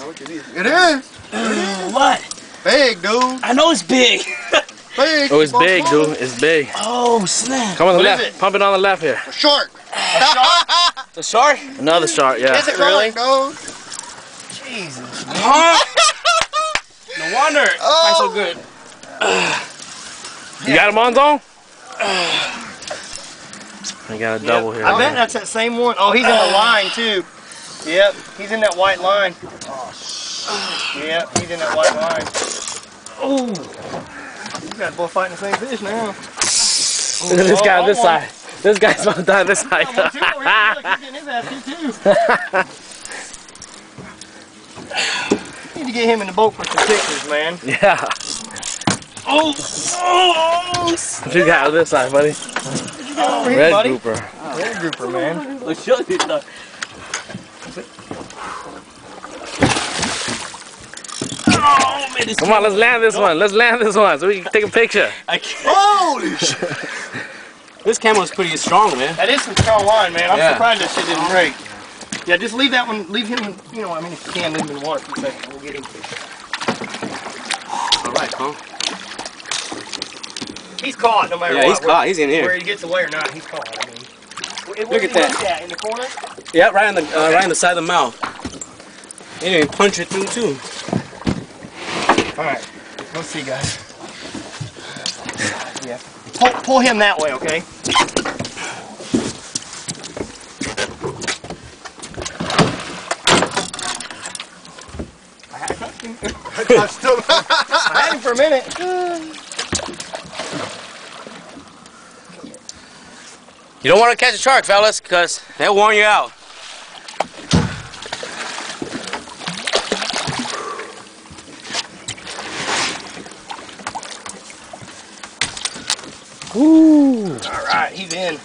It is. What? Big, dude. I know it's big. Big. Oh, it's big, dude. It's big. Oh, snap. Come on the What is left. it? Pump it on the left here. A shark. The shark? Another shark, yeah. Is it really? Dude. Jesus. Huh? No wonder it tastes so good. You got him on, Zone? I got a double here. I bet that's that same one. Oh, he's in the line too. Yep, he's in that white line. Yep, he's in that white line. Oh, you guys both fighting the same fish now. Look at this guy on this side. This guy's about to die on this side. He's getting his ass kicked too. Need to get him in the boat for some pictures, man. Yeah. Oh, What you got on this side, buddy? Red grouper. Red grouper, man. Let's show you stuff. Oh, man, Come on, let's land this one. Let's land this one so we can take a picture. I can't. Holy shit. This camel's pretty strong, man. That is some strong line, man. I'm Yeah. surprised that shit didn't break. Yeah, just leave that one, leave him, you know, I mean, if you can, leave him in the water for a second. We'll get him. All right, huh? He's caught no matter what. Yeah, he's caught. He's in Where here. he gets away or not, he's caught. I mean, Look at that. In the corner? Yeah, right in the side of the mouth. He didn't even punch it through, too. All right, let's see, guys. Yeah. Pull him that way, okay? I touched him. I had him for a minute. You don't want to catch a shark, fellas, because they'll warn you out. Ooh. All right, he's in.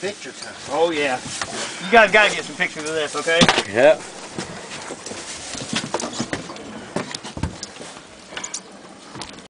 Picture time. Oh, yeah. You guys got to get some pictures of this, okay? Yep.